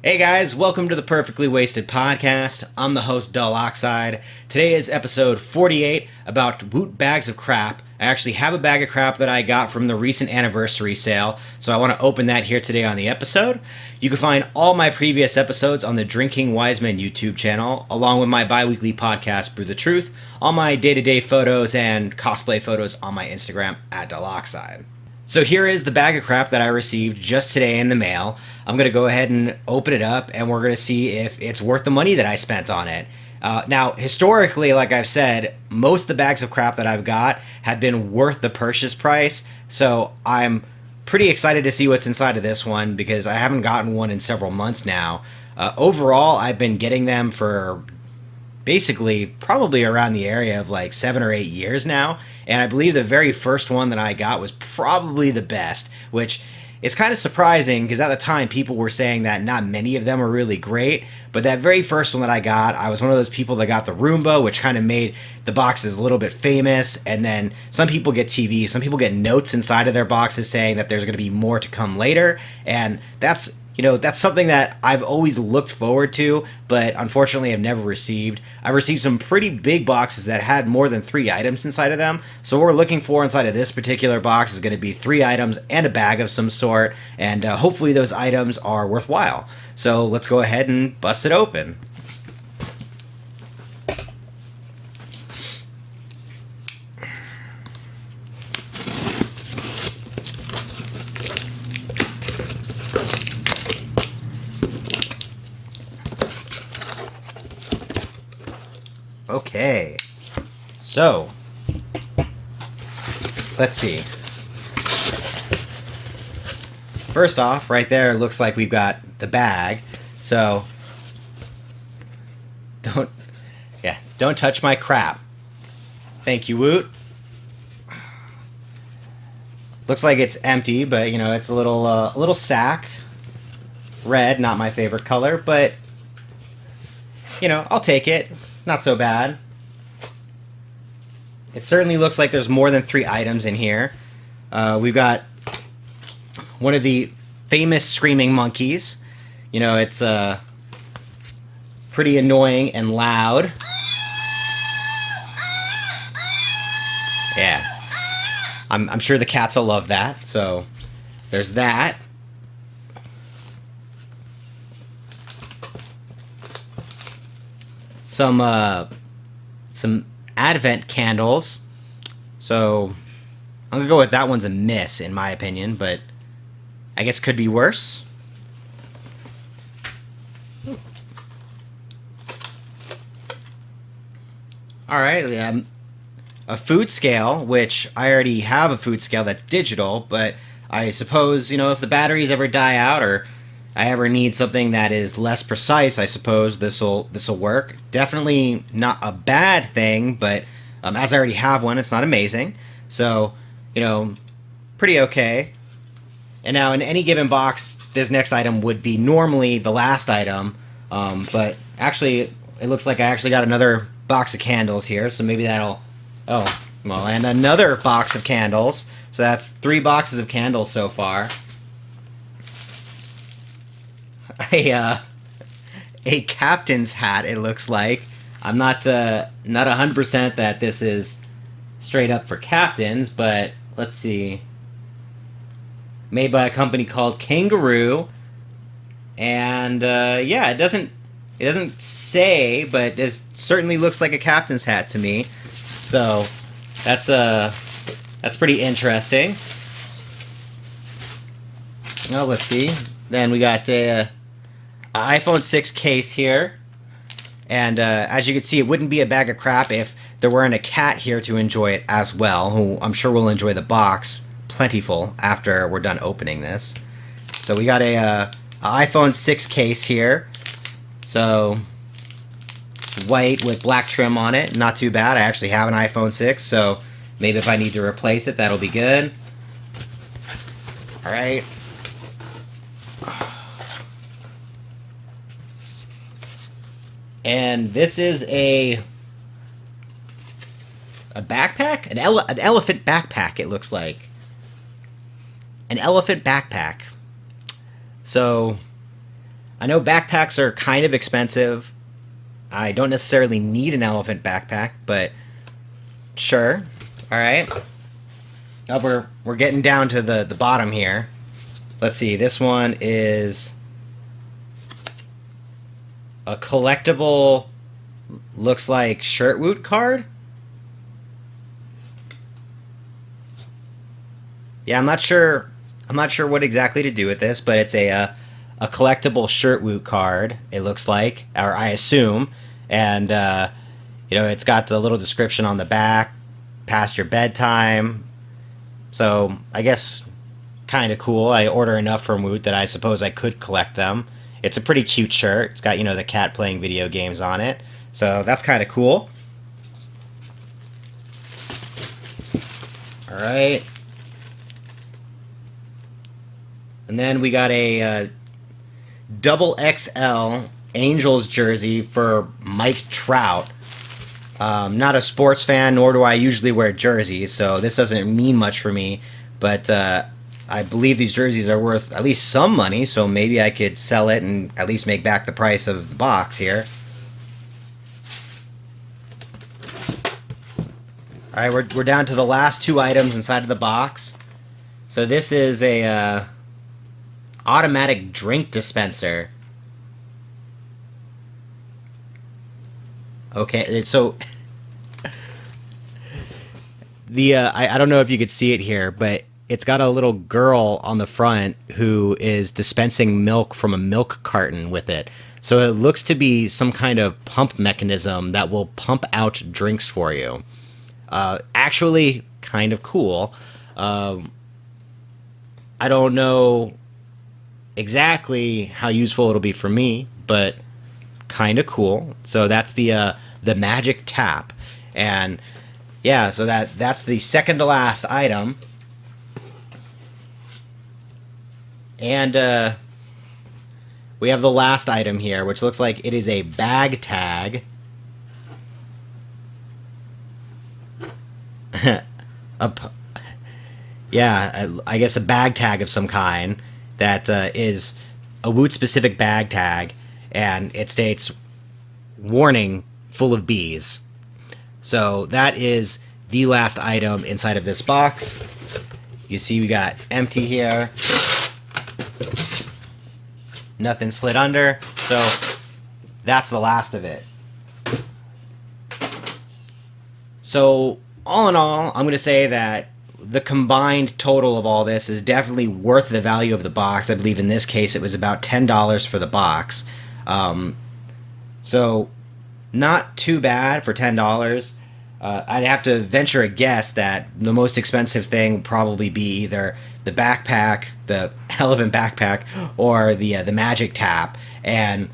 Hey guys, welcome to the Perfectly Wasted podcast. I'm the host, DullOxide. Today is episode 48 about Woot bags of crap. I actually have a bag of crap that I got from the recent anniversary sale, so I want to open that here today on the episode. You can find all my previous episodes on the Drinking Wisemen YouTube channel, along with my bi-weekly podcast, Brew the Truth, all my day-to-day photos and cosplay photos on my Instagram, at DullOxide. So here is the bag of crap that I received just today in the mail. I'm going to go ahead and open it up, and we're going to see if it's worth the money that I spent on it. Now, historically, like I've said, most of the bags of crap that I've got have been worth the purchase price, so I'm pretty excited to see what's inside of this one because I haven't gotten one in several months now. Overall, I've been getting them for basically probably around the area of like 7 or 8 years now, and I believe the very first one that I got was probably the best, which is kind of surprising because at the time people were saying that not many of them are really great, but that very first one that I got, I was one of those people that got the Roomba, which kind of made the boxes a little bit famous, and then some people get TV, some people get notes inside of their boxes saying that there's going to be more to come later, and that's something that I've always looked forward to, but unfortunately I've never received. I've received some pretty big boxes that had more than 3 items inside of them. So what we're looking for inside of this particular box is going to be 3 items and a bag of some sort, and hopefully those items are worthwhile. So let's go ahead and bust it open. Okay, so let's see. First off, right there, it looks like we've got the bag. So don't touch my crap. Thank you, Woot. Looks like it's empty, but it's a little sack. Red, not my favorite color, but I'll take it. Not so bad. It certainly looks like there's more than 3 items in here. We've got one of the famous screaming monkeys. It's pretty annoying and loud. Yeah. I'm sure the cats will love that. So there's that. Some Advent candles. So I'm gonna go with that one's a miss in my opinion, but I guess could be worse. All right, a food scale, which I already have a food scale that's digital, but I suppose if the batteries ever die out or I ever need something that is less precise, I suppose this'll work. Definitely not a bad thing, but as I already have one, it's not amazing. So, pretty okay. And now in any given box, this next item would be normally the last item, but actually, it looks like I actually got another box of candles here, so maybe that'll... Oh, well, and another box of candles. So that's 3 boxes of candles so far. A captain's hat, it looks like. I'm not 100% that this is straight up for captains, but let's see. Made by a company called Kangaroo, and yeah, it doesn't say, but it certainly looks like a captain's hat to me. So that's pretty interesting. Oh, let's see. Then we got a iPhone 6 case here, and as you can see, it wouldn't be a bag of crap if there weren't a cat here to enjoy it as well, who I'm sure will enjoy the box plentiful after we're done opening this. So we got a iPhone 6 case here, so it's white with black trim on it, not too bad. I actually have an iPhone 6, so maybe if I need to replace it, that'll be good. Alright. And this is a backpack? An elephant backpack, it looks like. An elephant backpack. So, I know backpacks are kind of expensive. I don't necessarily need an elephant backpack, but sure. All right. Now we're getting down to the bottom here. Let's see. This one is a collectible, looks like shirt Woot card. Yeah, I'm not sure. I'm not sure what exactly to do with this, but it's a collectible shirt Woot card. It looks like, or I assume, and it's got the little description on the back, past your bedtime. So I guess kind of cool. I order enough from Woot that I suppose I could collect them. It's a pretty cute shirt. It's got the cat playing video games on it, so that's kind of cool. All right. And then we got a double XL Angels jersey for Mike Trout. Not a sports fan, nor do I usually wear jerseys, so this doesn't mean much for me. But I believe these jerseys are worth at least some money, so maybe I could sell it and at least make back the price of the box here. All right, we're down to the last two items inside of the box. So this is a automatic drink dispenser. Okay, so the I don't know if you could see it here, but it's got a little girl on the front who is dispensing milk from a milk carton with it. So it looks to be some kind of pump mechanism that will pump out drinks for you. Actually, kind of cool. I don't know exactly how useful it'll be for me, but kind of cool. So that's the magic tap, and yeah, so that's the second to last item. And we have the last item here, which looks like it is a bag tag. Yeah, I guess a bag tag of some kind that is a Woot specific bag tag, and it states warning, full of bees. So that is the last item inside of this box. You see we got empty here, nothing slid under, so that's the last of it. So all in all, I'm going to say that the combined total of all this is definitely worth the value of the box. I believe in this case it was about $10 for the box. So not too bad for $10. I'd have to venture a guess that the most expensive thing would probably be either the backpack, the elephant backpack, or the magic tap. And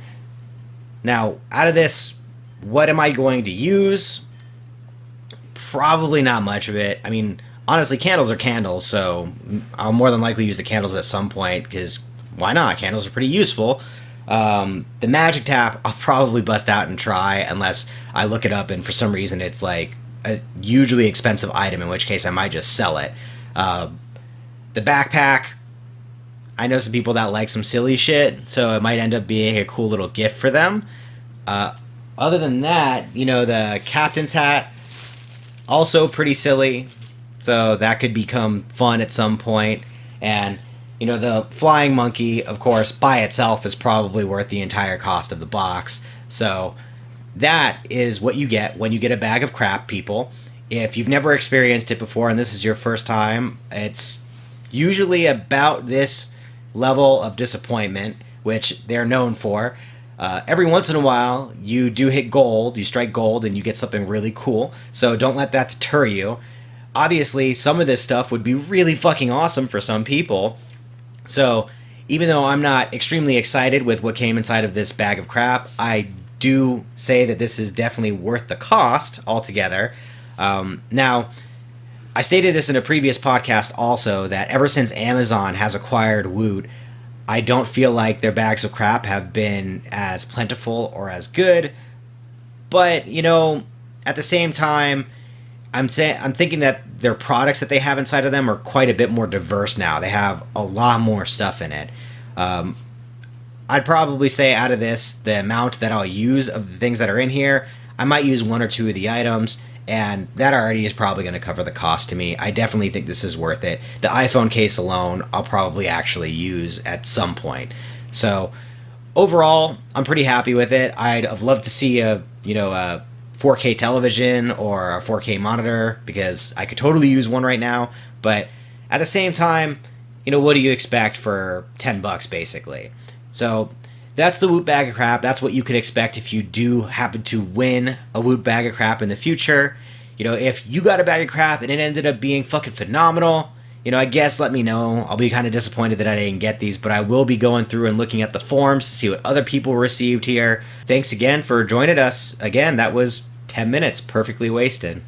now, out of this, what am I going to use? Probably not much of it. I mean, honestly, candles are candles, so I'll more than likely use the candles at some point, because why not? Candles are pretty useful. The magic tap, I'll probably bust out and try, unless I look it up and for some reason it's like a hugely expensive item, in which case I might just sell it. The backpack, I know some people that like some silly shit, so it might end up being a cool little gift for them. Other than that, the captain's hat, also pretty silly, so that could become fun at some point. And the flying monkey, of course, by itself is probably worth the entire cost of the box. So that is what you get when you get a bag of crap, people. If you've never experienced it before and this is your first time, it's usually about this level of disappointment, which they're known for. Every once in a while, you do hit gold, you strike gold, and you get something really cool. So don't let that deter you. Obviously, some of this stuff would be really fucking awesome for some people. So even though I'm not extremely excited with what came inside of this bag of crap, I do say that this is definitely worth the cost altogether. Now, I stated this in a previous podcast also, that ever since Amazon has acquired Woot, I don't feel like their bags of crap have been as plentiful or as good. But, at the same time, I'm thinking that their products that they have inside of them are quite a bit more diverse now. They have a lot more stuff in it. I'd probably say out of this, the amount that I'll use of the things that are in here, I might use one or two of the items, and that already is probably going to cover the cost to me. I definitely think this is worth it. The iPhone case alone, I'll probably actually use at some point. So overall, I'm pretty happy with it. I'd have loved to see a 4K television or a 4K monitor because I could totally use one right now. But at the same time, what do you expect for $10 basically? So that's the Woot bag of crap. That's what you could expect if you do happen to win a Woot bag of crap in the future. If you got a bag of crap and it ended up being fucking phenomenal, I guess let me know. I'll be kind of disappointed that I didn't get these, but I will be going through and looking at the forums to see what other people received here. Thanks again for joining us. Again, that was 10 minutes perfectly wasted.